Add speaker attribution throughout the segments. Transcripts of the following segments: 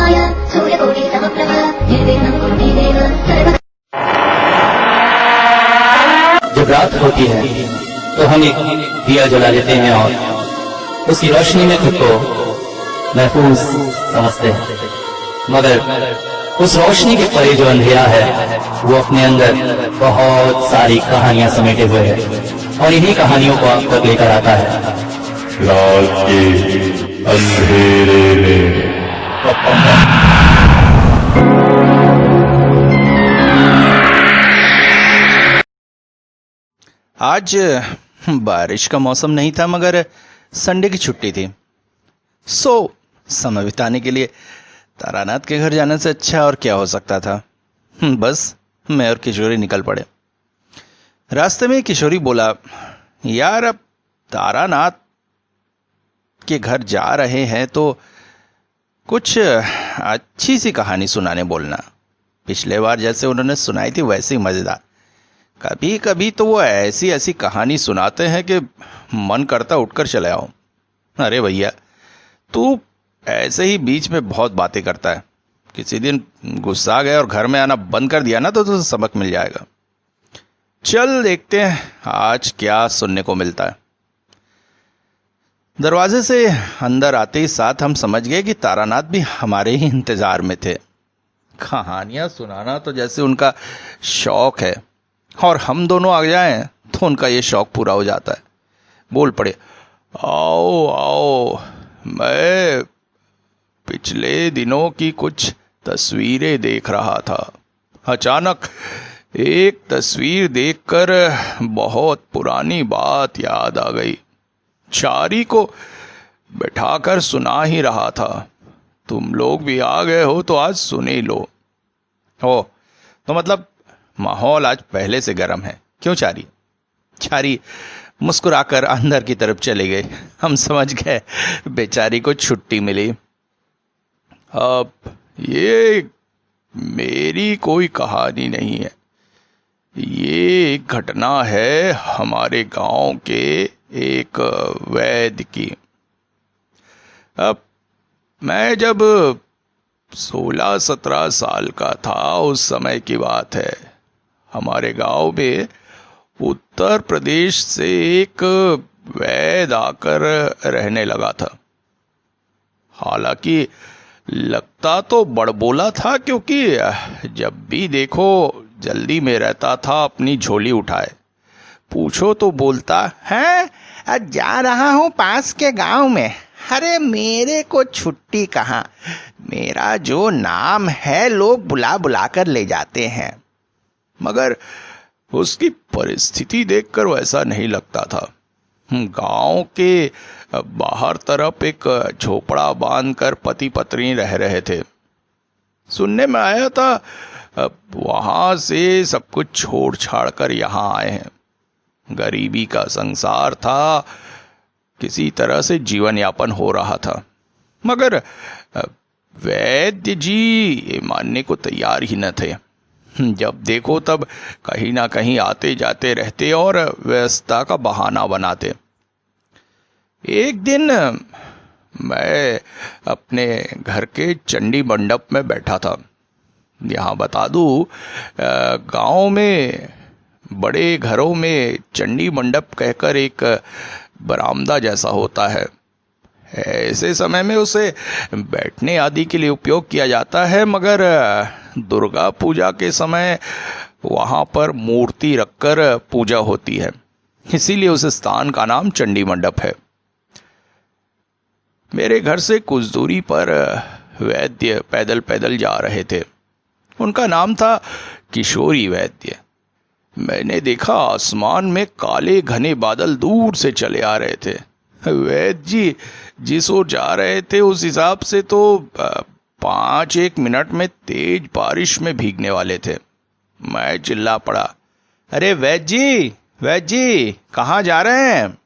Speaker 1: समाय सूर्यकोटिसमप्रभ निर्विघ्नं कुरु मे देव सर्व।
Speaker 2: जब रात होती है तो हम एक दिया जला लेते हैं और उसकी रोशनी में खुद को महफूज समझते हैं, मगर उस रोशनी के परे जो अंधेरा है वो अपने अंदर बहुत सारी कहानियां समेटे हुए है और इन्हीं कहानियों को आप तक लेकर आता है।
Speaker 3: रात के अंधेरे में
Speaker 4: आज बारिश का मौसम नहीं था, मगर संडे की छुट्टी थी। समय बिताने के लिए तारानाथ के घर जाने से अच्छा और क्या हो सकता था। बस मैं और किशोरी निकल पड़े। रास्ते में किशोरी बोला, यार अब तारानाथ के घर जा रहे हैं तो कुछ अच्छी सी कहानी सुनाने बोलना। पिछले बार जैसे उन्होंने सुनाई थी वैसे ही मजेदार। कभी कभी तो वो ऐसी ऐसी कहानी सुनाते हैं कि मन करता उठकर चले आओ। अरे भैया, तू ऐसे ही बीच में बहुत बातें करता है। किसी दिन गुस्सा आ गया और घर में आना बंद कर दिया ना तो तुझे सबक मिल जाएगा। चल देखते हैं आज क्या सुनने को मिलता है। दरवाजे से अंदर आते ही साथ हम समझ गए कि तारानाथ भी हमारे ही इंतजार में थे। कहानियां सुनाना तो जैसे उनका शौक है और हम दोनों आ जाएं तो उनका ये शौक पूरा हो जाता है। बोल पड़े, आओ आओ, मैं पिछले दिनों की कुछ तस्वीरें देख रहा था। अचानक एक तस्वीर देखकर बहुत पुरानी बात याद आ गई। चारी को बैठाकर सुना ही रहा था। तुम लोग भी आ गए हो तो आज सुन ही लो। हो तो मतलब माहौल आज पहले से गर्म है, क्यों चारी? चारी मुस्कुराकर अंदर की तरफ चले गए। हम समझ गए बेचारी को छुट्टी मिली। अब ये मेरी कोई कहानी नहीं है, ये एक घटना है हमारे गांव के एक वैद्य की। अब मैं जब 16-17 साल का था उस समय की बात है। हमारे गांव में उत्तर प्रदेश से एक वैद्य आकर रहने लगा था। हालांकि लगता तो बड़बोला था, क्योंकि जब भी देखो जल्दी में रहता था अपनी झोली उठाए। पूछो तो बोलता है, जा रहा हूँ पास के गांव में। अरे मेरे को छुट्टी कहाँ, मेरा जो नाम है लोग बुला बुला कर ले जाते हैं। मगर उसकी परिस्थिति देखकर वैसा नहीं लगता था। गांव के बाहर तरफ एक झोपड़ा बांधकर पति पत्नी रह रहे थे। सुनने में आया था वहां से सब कुछ छोड़ छाड़ कर यहाँ आए हैं। गरीबी का संसार था, किसी तरह से जीवन यापन हो रहा था। मगर वैद्य जी ये मानने को तैयार ही न थे। जब देखो तब कहीं ना कहीं आते जाते रहते और व्यस्तता का बहाना बनाते। एक दिन मैं अपने घर के चंडी मंडप में बैठा था। यहाँ बता दूं, गांव में बड़े घरों में चंडी मंडप कहकर एक बरामदा जैसा होता है। ऐसे समय में उसे बैठने आदि के लिए उपयोग किया जाता है, मगर दुर्गा पूजा के समय वहां पर मूर्ति रखकर पूजा होती है, इसीलिए उस स्थान का नाम चंडी मंडप है। मेरे घर से कुछ दूरी पर वैद्य पैदल पैदल जा रहे थे। उनका नाम था किशोरी वैद्य। मैंने देखा आसमान में काले घने बादल दूर से चले आ रहे थे। वैद्य जी जिस ओर जा रहे थे उस हिसाब से तो 5-1 मिनट में तेज बारिश में भीगने वाले थे। मैं चिल्ला पड़ा, अरे वैद्य जी कहाँ जा रहे हैं?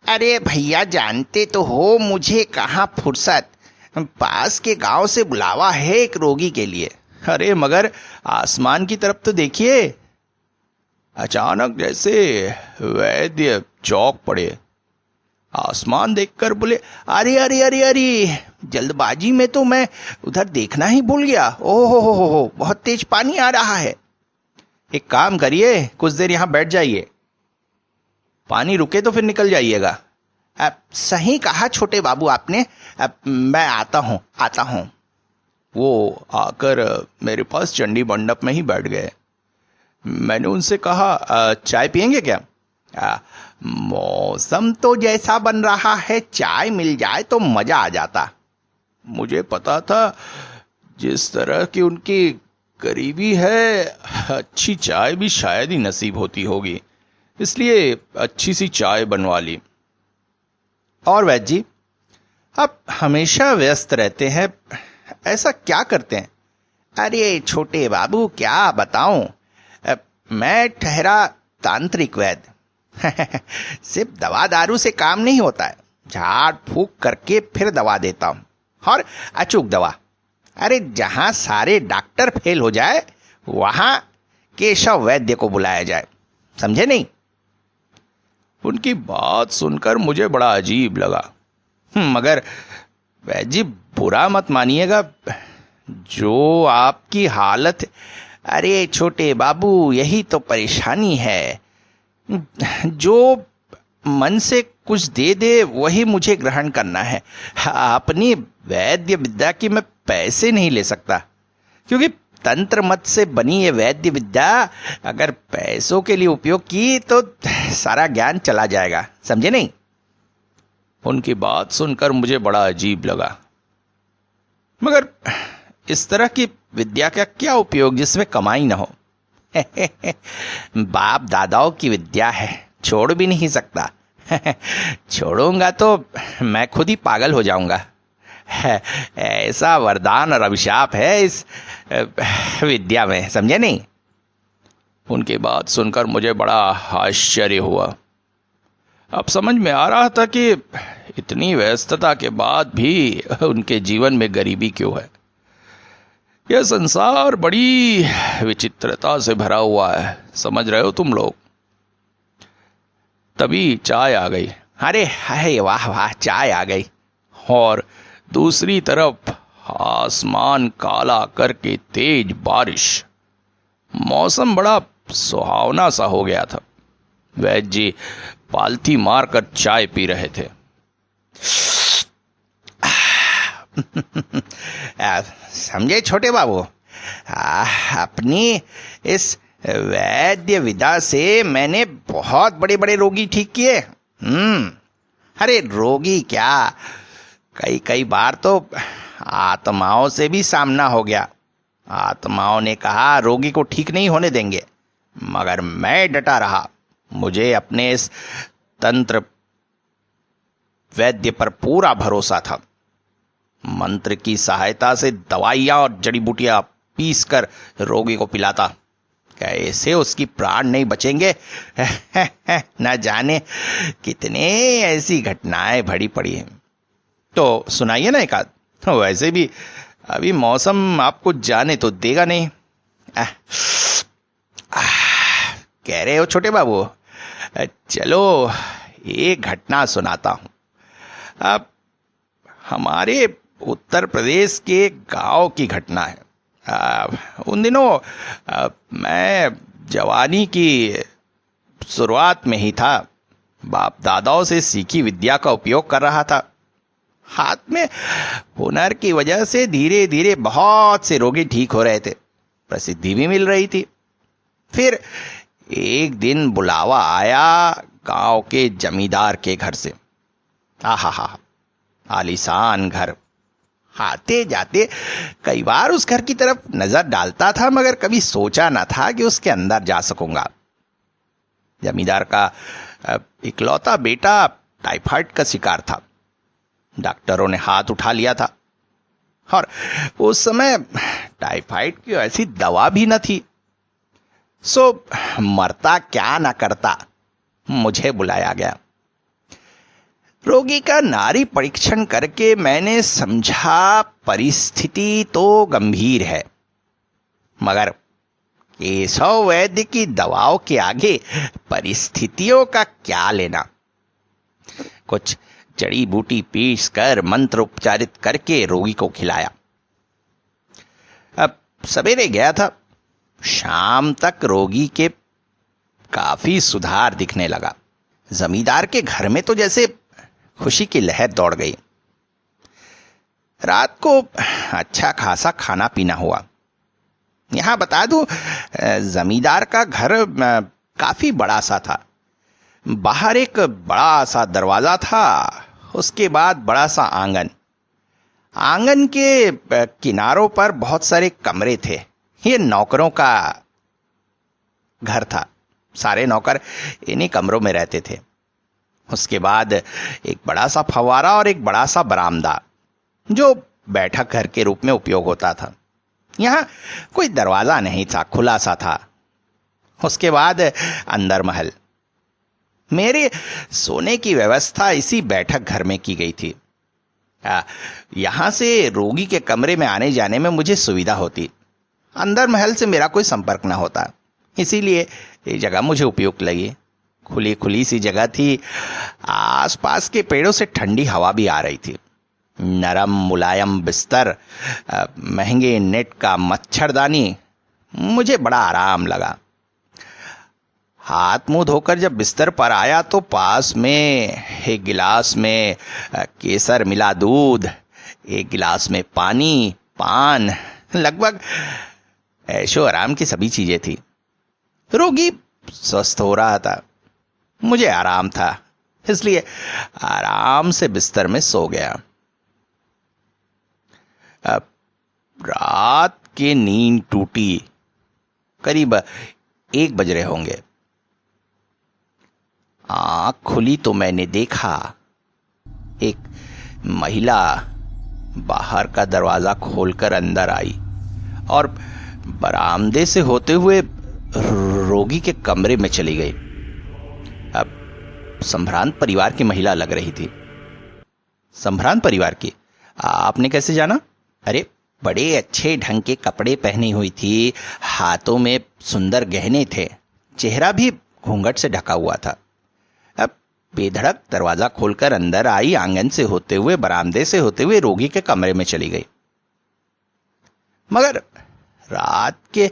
Speaker 5: अरे भैया जानते तो हो मुझे कहाँ फुर्सत, पास के गांव से बुलावा है एक रोगी के लिए।
Speaker 4: अरे मगर आसमान की तरफ तो देखिए। अचानक जैसे वैद्य चौंक पड़े।
Speaker 5: आसमान देखकर बोले, अरे अरे अरे अरे, जल्दबाजी में तो मैं उधर देखना ही भूल गया। ओहो हो, बहुत तेज पानी आ रहा है। एक काम करिए, कुछ देर यहां बैठ जाइए, पानी रुके तो फिर निकल जाइएगा। सही कहा छोटे बाबू आपने, मैं आता हूं। वो आकर मेरे पास चंडी मंडप में ही बैठ गए। मैंने उनसे कहा, चाय पियेंगे क्या? मौसम तो जैसा बन रहा है, चाय मिल जाए तो मजा आ जाता। मुझे पता था जिस तरह की उनकी गरीबी है, अच्छी चाय भी शायद ही नसीब होती होगी, इसलिए अच्छी सी चाय बनवा ली। और वैद्य जी, आप हमेशा व्यस्त रहते हैं, ऐसा क्या करते हैं? अरे छोटे बाबू, क्या बताऊं, मैं ठहरा तांत्रिक वैद्य। सिर्फ दवा दारू से काम नहीं होता है, झाड़ फूक करके फिर दवा देता हूं, और अचूक दवा। अरे जहां सारे डॉक्टर फेल हो जाए वहां केशव वैद्य को बुलाया जाए, समझे नहीं?
Speaker 4: उनकी बात सुनकर मुझे बड़ा अजीब लगा।
Speaker 5: मगर वैद्य जी, बुरा मत मानिएगा, जो आपकी हालत। अरे छोटे बाबू, यही तो परेशानी है, जो मन से कुछ दे दे वही मुझे ग्रहण करना है। अपनी वैद्य विद्या की मैं पैसे नहीं ले सकता, क्योंकि तंत्र मत से बनी ये वैद्य विद्या अगर पैसों के लिए उपयोग की तो सारा ज्ञान चला जाएगा, समझे नहीं?
Speaker 4: उनकी बात सुनकर मुझे बड़ा अजीब लगा। मगर इस तरह की विद्या का क्या उपयोग जिसमें कमाई ना हो?
Speaker 5: बाप दादाओं की विद्या है, छोड़ भी नहीं सकता। छोड़ूंगा तो मैं खुद ही पागल हो जाऊंगा। ऐसा वरदान और अभिशाप है इस विद्या में, समझे नहीं?
Speaker 4: उनकी बात सुनकर मुझे बड़ा आश्चर्य हुआ। अब समझ में आ रहा था कि इतनी व्यस्तता के बाद भी उनके जीवन में गरीबी क्यों है। यह संसार बड़ी विचित्रता से भरा हुआ है, समझ रहे हो तुम लोग? तभी चाय आ गई।
Speaker 5: अरे वाह वाह, चाय आ गई।
Speaker 4: और दूसरी तरफ आसमान काला करके तेज बारिश, मौसम बड़ा सुहावना सा हो गया था। वैद्य जी पालथी मारकर चाय पी रहे थे।
Speaker 5: समझे छोटे बाबू, अपनी इस वैद्य विद्या से मैंने बहुत बड़े बड़े रोगी ठीक किए। अरे रोगी क्या, कई बार तो आत्माओं से भी सामना हो गया। आत्माओं ने कहा रोगी को ठीक नहीं होने देंगे, मगर मैं डटा रहा। मुझे अपने इस तंत्र वैद्य पर पूरा भरोसा था। मंत्र की सहायता से दवाइयां और जड़ी बूटियां पीस कर रोगी को पिलाता। कैसे उसकी प्राण नहीं बचेंगे? न जाने कितने ऐसी घटनाएं भरी पड़ी हैं। तो सुनाइए ना एक आध। वैसे भी अभी मौसम आपको जाने तो देगा नहीं। कह रहे हो छोटे बाबू? चलो एक घटना सुनाता हूं। अब हमारे उत्तर प्रदेश के गांव की घटना है। उन दिनों मैं जवानी की शुरुआत में ही था। बाप दादाओं से सीखी विद्या का उपयोग कर रहा था। हाथ में हुनर की वजह से धीरे धीरे बहुत से रोगी ठीक हो रहे थे, प्रसिद्धि भी मिल रही थी। फिर एक दिन बुलावा आया गांव के जमींदार के घर से। आहा, आलीशान घर। आते जाते कई बार उस घर की तरफ नजर डालता था, मगर कभी सोचा न था कि उसके अंदर जा सकूंगा। जमींदार का इकलौता बेटा टाइफाइड का शिकार था। डॉक्टरों ने हाथ उठा लिया था, और उस समय टाइफाइड की ऐसी दवा भी न थी। सो मरता क्या ना करता, मुझे बुलाया गया। रोगी का नाड़ी परीक्षण करके मैंने समझा परिस्थिति तो गंभीर है, मगर केशव वैद्य की दवाओं के आगे परिस्थितियों का क्या लेना। कुछ जड़ी बूटी पीस कर मंत्र उपचारित करके रोगी को खिलाया। अब सवेरे गया था, शाम तक रोगी के काफी सुधार दिखने लगा। जमींदार के घर में तो जैसे खुशी की लहर दौड़ गई। रात को अच्छा खासा खाना पीना हुआ। यहां बता दूं, जमींदार का घर काफी बड़ा सा था। बाहर एक बड़ा सा दरवाजा था, उसके बाद बड़ा सा आंगन। आंगन के किनारों पर बहुत सारे कमरे थे। ये नौकरों का घर था। सारे नौकर इन्हीं कमरों में रहते थे। उसके बाद एक बड़ा सा फव्वारा और एक बड़ा सा बरामदा, जो बैठक घर के रूप में उपयोग होता था। यहां कोई दरवाजा नहीं था, खुला सा था। उसके बाद अंदर महल। मेरे सोने की व्यवस्था इसी बैठक घर में की गई थी। यहां से रोगी के कमरे में आने जाने में मुझे सुविधा होती। अंदर महल से मेरा कोई संपर्क न होता, इसीलिए ये जगह मुझे उपयुक्त लगी। खुली खुली सी जगह थी। आसपास के पेड़ों से ठंडी हवा भी आ रही थी। नरम मुलायम बिस्तर, महंगे नेट का मच्छरदानी, मुझे बड़ा आराम लगा। हाथ मुंह धोकर जब बिस्तर पर आया तो पास में एक गिलास में केसर मिला दूध, एक गिलास में पानी, पान, लगभग ऐशो आराम की सभी चीजें थी। रोगी स्वस्थ हो रहा था, मुझे आराम था, इसलिए आराम से बिस्तर में सो गया। अब रात की नींद टूटी। करीब 1 बज रहे होंगे। आंख खुली तो मैंने देखा एक महिला बाहर का दरवाजा खोलकर अंदर आई और बरामदे से होते हुए रोगी के कमरे में चली गई। अब संभ्रांत परिवार की महिला लग रही थी। संभ्रांत परिवार की? आपने कैसे जाना? अरे, बड़े अच्छे ढंग के कपड़े पहनी हुई थी, हाथों में सुंदर गहने थे, चेहरा भी घूंघट से ढका हुआ था। अब बेधड़क दरवाजा खोलकर अंदर आई, आंगन से होते हुए, बरामदे से होते हुए रोगी के कमरे में चली गई। मगर रात के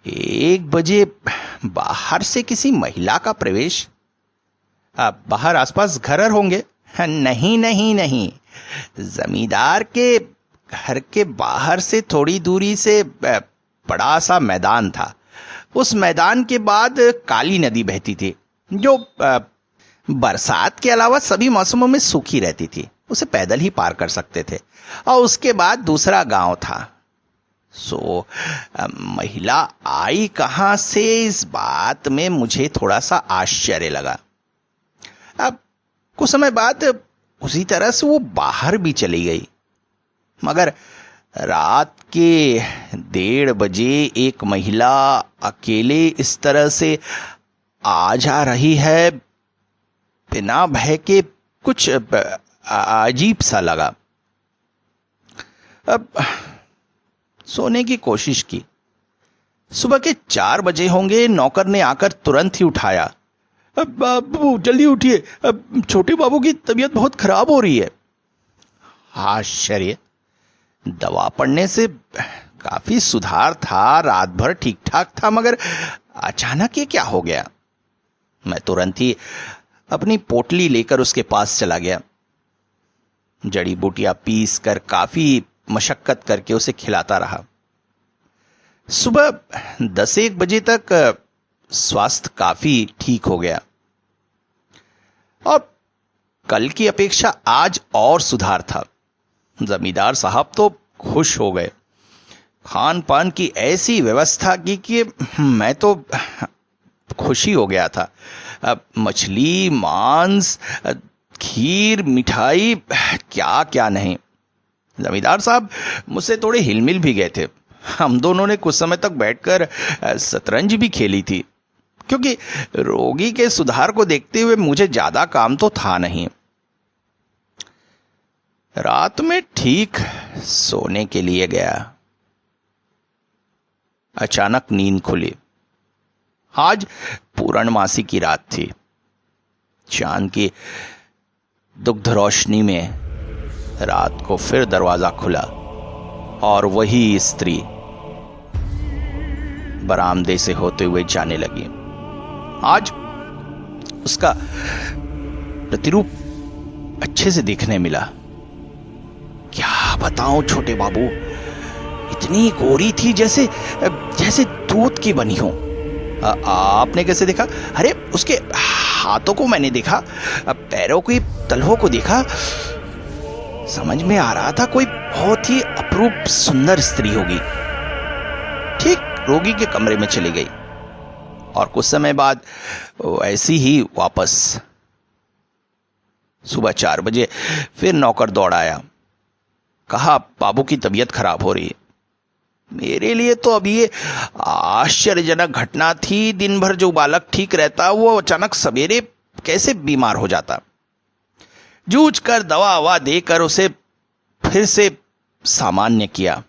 Speaker 5: 1 बजे बाहर से किसी महिला का प्रवेश? अब बाहर आसपास घर होंगे? नहीं नहीं नहीं, जमींदार के घर के बाहर से थोड़ी दूरी से बड़ा सा मैदान था। उस मैदान के बाद काली नदी बहती थी, जो बरसात के अलावा सभी मौसमों में सूखी रहती थी। उसे पैदल ही पार कर सकते थे। और उसके बाद दूसरा गांव था। सो महिला आई कहां से, इस बात में मुझे थोड़ा सा आश्चर्य लगा। अब कुछ समय बाद उसी तरह से वो बाहर भी चली गई। मगर रात के 1:30 बजे एक महिला अकेले इस तरह से आ जा रही है, बिना भय के, कुछ अजीब सा लगा। अब सोने की कोशिश की। सुबह के 4 बजे होंगे। नौकर ने आकर तुरंत ही उठाया। अब बाबू जल्दी उठिए, अब छोटे बाबू की तबीयत बहुत खराब हो रही है। आश्चर्य, दवा पड़ने से काफी सुधार था, रात भर ठीक ठाक था, मगर अचानक ये क्या हो गया? मैं तुरंत ही अपनी पोटली लेकर उसके पास चला गया। जड़ी बूटियां पीस कर काफी मशक्कत करके उसे खिलाता रहा। सुबह 10-1 बजे तक स्वास्थ्य काफी ठीक हो गया और कल की अपेक्षा आज और सुधार था। जमींदार साहब तो खुश हो गए। खान पान की ऐसी व्यवस्था की कि मैं तो खुशी हो गया था। मछली, मांस, खीर, मिठाई, क्या क्या नहीं। जमींदार साहब मुझसे थोड़े हिलमिल भी गए थे। हम दोनों ने कुछ समय तक बैठकर शतरंज भी खेली थी, क्योंकि रोगी के सुधार को देखते हुए मुझे ज्यादा काम तो था नहीं। रात में ठीक सोने के लिए गया। अचानक नींद खुली। आज पूर्णमासी की रात थी। चांद की दुग्ध रोशनी में रात को फिर दरवाजा खुला और वही स्त्री बरामदे से होते हुए जाने लगी। आज उसका प्रतिरूप अच्छे से देखने मिला। क्या बताऊं छोटे बाबू, इतनी गोरी थी जैसे जैसे दूध की बनी हो। आपने कैसे देखा? अरे उसके हाथों को मैंने देखा, पैरों की तलवों को देखा। समझ में आ रहा था कोई बहुत ही अपूर्व सुंदर स्त्री होगी। ठीक रोगी के कमरे में चली गई और कुछ समय बाद ऐसी ही वापस। सुबह 4 बजे फिर नौकर दौड़ आया, कहा बाबू की तबीयत खराब हो रही है। मेरे लिए तो अब ये आश्चर्यजनक घटना थी। दिन भर जो बालक ठीक रहता वो अचानक सवेरे कैसे बीमार हो जाता। जूझ कर दवा ववा देकर उसे फिर से सामान्य किया,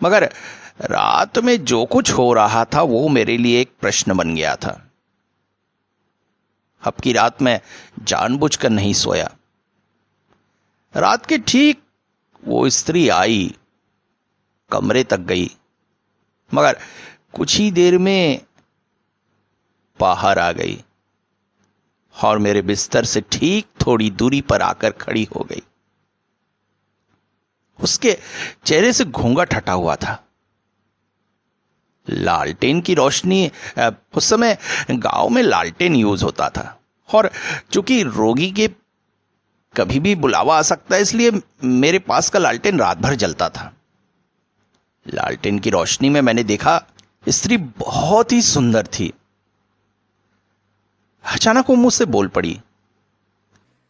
Speaker 5: मगर रात में जो कुछ हो रहा था वो मेरे लिए एक प्रश्न बन गया था। अब की रात में जानबूझकर नहीं सोया। रात के ठीक वो स्त्री आई, कमरे तक गई, मगर कुछ ही देर में बाहर आ गई और मेरे बिस्तर से ठीक थोड़ी दूरी पर आकर खड़ी हो गई। उसके चेहरे से घूंघट हटा हुआ था। लालटेन की रोशनी, उस समय गांव में लालटेन यूज होता था और चूंकि रोगी के कभी भी बुलावा आ सकता है, इसलिए मेरे पास का लालटेन रात भर जलता था। लालटेन की रोशनी में मैंने देखा स्त्री बहुत ही सुंदर थी। अचानक वो मुझसे बोल पड़ी,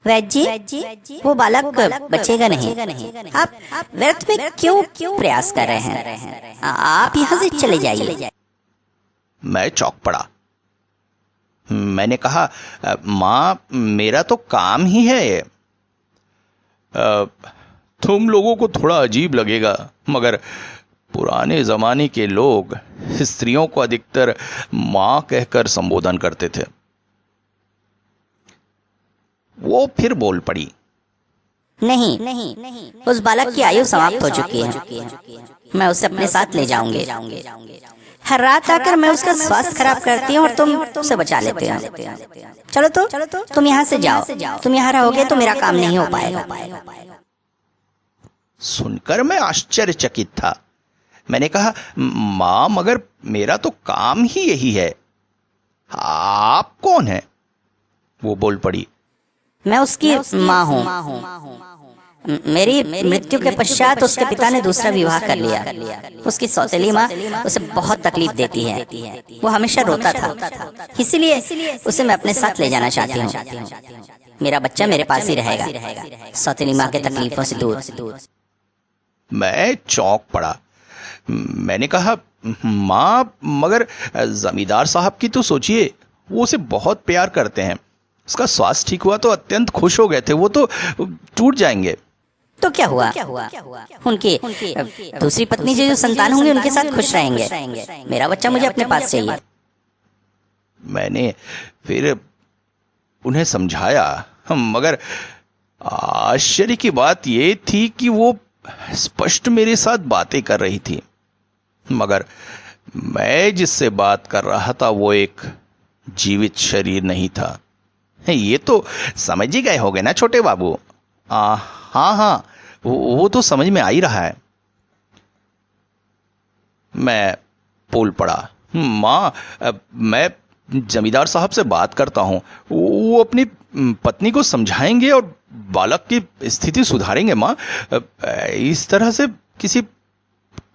Speaker 6: वैद्य जी, वो बालक बचेगा नहीं। आप व्यर्थ में क्यों प्रयास कर रहे हैं? आप यहाँ से चले जाइए।
Speaker 5: मैं चौंक पड़ा। मैंने कहा, माँ मेरा तो काम ही है ये।
Speaker 4: तुम लोगों को थोड़ा अजीब लगेगा, मगर पुराने जमाने के लोग स्त्रियों को अधिकतर मां कहकर संबोधन करते थे।
Speaker 5: वो फिर बोल पड़ी,
Speaker 6: नहीं, उस बालक की आयु समाप्त हो चुकी है। मैं उसे अपने साथ ले जाऊंगी। हर रात आकर मैं उसका स्वास्थ्य खराब करती हूँ और तुम उसे बचा लेते हो। चलो तो तुम यहाँ से जाओ। तुम यहाँ रहोगे तो मेरा काम नहीं हो पाएगा।
Speaker 5: सुनकर मैं आश्चर्यचकित था। मैंने कहा, मां मगर मेरा तो काम ही यही है। आप कौन है? वो बोल पड़ी,
Speaker 6: मैं उसकी माँ हूँ। मेरी मृत्यु के पश्चात उसके पिता ने दूसरा विवाह कर लिया। उसकी सौतेली माँ उसे बहुत तकलीफ देती है। वो हमेशा रोता था, इसीलिए उसे मैं अपने साथ ले जाना चाहती हूँ। मेरा बच्चा मेरे पास ही रहेगा, सौतेली माँ के तकलीफों से दूर।
Speaker 5: मैं चौंक पड़ा। मैंने कहा, माँ मगर जमींदार साहब की तो सोचिए, वो उसे बहुत प्यार करते हैं। उसका स्वास्थ्य ठीक हुआ तो अत्यंत खुश हो गए थे। वो तो टूट जाएंगे।
Speaker 6: तो क्या हुआ? उनकी दूसरी पत्नी जो संतान होंगे उनके साथ खुश रहेंगे। मेरा बच्चा मुझे अपने पास चाहिए।
Speaker 5: मैंने फिर उन्हें समझाया, मगर आश्चर्य की बात ये थी कि वो स्पष्ट मेरे साथ बातें कर रही थी, मगर मैं जिससे बात कर रहा था वो एक जीवित शरीर नहीं था। ये तो समझ ही गए होगे ना छोटे बाबू? हाँ, वो तो समझ में आ ही रहा है। मैं बोल पड़ा, माँ मैं जमींदार साहब से बात करता हूँ। वो अपनी पत्नी को समझाएंगे और बालक की स्थिति सुधारेंगे। माँ, इस तरह से किसी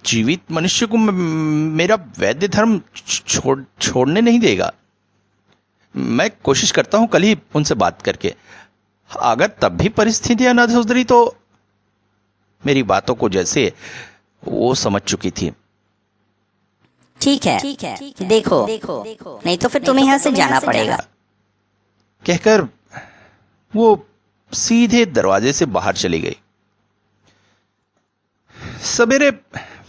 Speaker 5: जीवित मनुष्य को मेरा वैद्य धर्म छोड़ने नहीं देगा। मैं कोशिश करता हूं कल ही उनसे बात करके। अगर तब भी परिस्थितियां न सुधरी तो मेरी बातों को जैसे वो समझ चुकी थी।
Speaker 6: ठीक है, देखो, नहीं तो फिर तुम्हें यहाँ से जाना पड़ेगा।
Speaker 5: कहकर वो सीधे दरवाजे से बाहर चली गई। सवेरे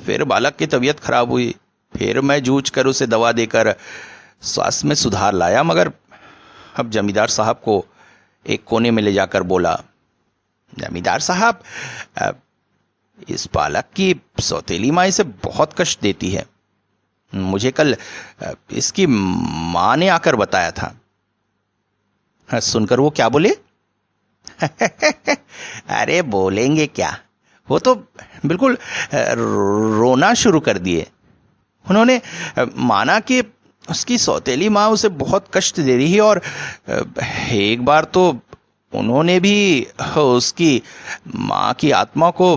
Speaker 5: फिर बालक की तबीयत खराब हुई। फिर मैं जूझ कर उसे दवा देकर स्वास्थ्य में सुधार लाया, मगर अब जमींदार साहब को एक कोने में ले जाकर बोला, जमींदार साहब, इस बालक की सौतेली माँ इसे बहुत कष्ट देती है। मुझे कल इसकी माँ ने आकर बताया था। सुनकर वो क्या बोले? अरे बोलेंगे क्या, वो तो बिल्कुल रोना शुरू कर दिए। उन्होंने माना कि उसकी सौतेली माँ उसे बहुत कष्ट दे रही है और एक बार तो उन्होंने भी उसकी माँ की आत्मा को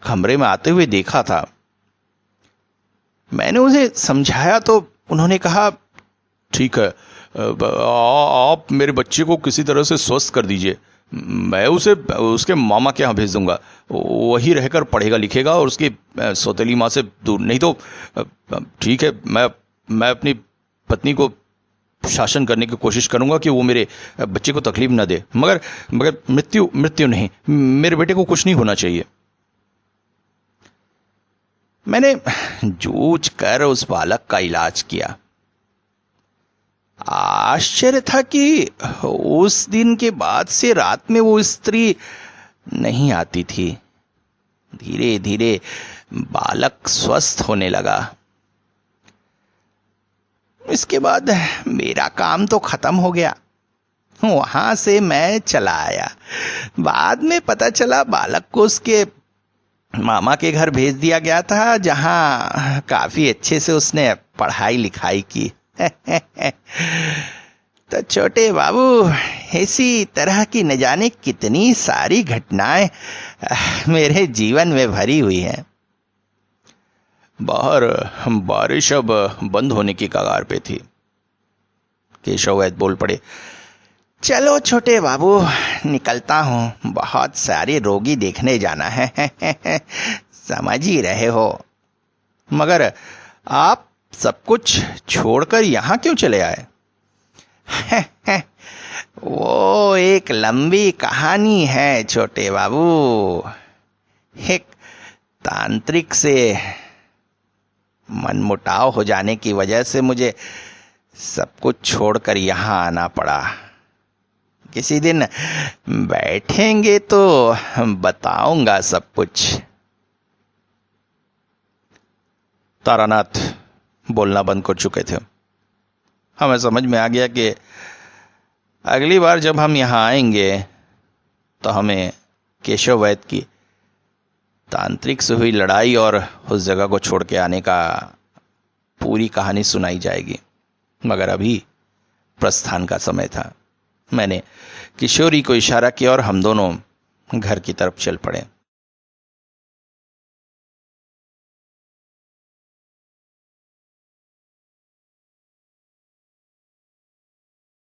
Speaker 5: कमरे में आते हुए देखा था। मैंने उसे समझाया तो उन्होंने कहा, ठीक है, आप मेरे बच्चे को किसी तरह से स्वस्थ कर दीजिए, मैं उसे उसके मामा के यहाँ भेज दूंगा, वही रहकर पढ़ेगा लिखेगा और उसकी सौतेली माँ से दूर। नहीं तो ठीक है, मैं अपनी पत्नी को शासन करने की कोशिश करूंगा कि वो मेरे बच्चे को तकलीफ न दे, मगर मृत्यु नहीं, मेरे बेटे को कुछ नहीं होना चाहिए। मैंने जूझ कर उस बालक का इलाज किया। आश्चर्य था कि उस दिन के बाद से रात में वो स्त्री नहीं आती थी। धीरे धीरे बालक स्वस्थ होने लगा। इसके बाद मेरा काम तो खत्म हो गया। वहां से मैं चला आया। बाद में पता चला बालक को उसके मामा के घर भेज दिया गया था, जहां काफी अच्छे से उसने पढ़ाई लिखाई की। तो छोटे बाबू, इसी तरह की न जाने कितनी सारी घटनाएं मेरे जीवन में भरी हुई हैं।
Speaker 4: बाहर बारिश अब बंद होने की कगार पे थी।
Speaker 5: केशव वैद्य बोल पड़े, चलो छोटे बाबू, निकलता हूं, बहुत सारे रोगी देखने जाना है। समझ ही रहे हो। मगर आप सब कुछ छोड़कर यहां क्यों चले आए? वो एक लंबी कहानी है छोटे बाबू। एक तांत्रिक से मनमुटाव हो जाने की वजह से मुझे सब कुछ छोड़कर यहां आना पड़ा। किसी दिन बैठेंगे तो बताऊंगा सब कुछ।
Speaker 4: तारानाथ बोलना बंद कर चुके थे। हमें समझ में आ गया कि अगली बार जब हम यहाँ आएंगे तो हमें केशव वैद्य की तांत्रिक से हुई लड़ाई और उस जगह को छोड़ के आने का पूरी कहानी सुनाई जाएगी। मगर अभी प्रस्थान का समय था। मैंने किशोरी को इशारा किया और हम दोनों घर की तरफ चल पड़े।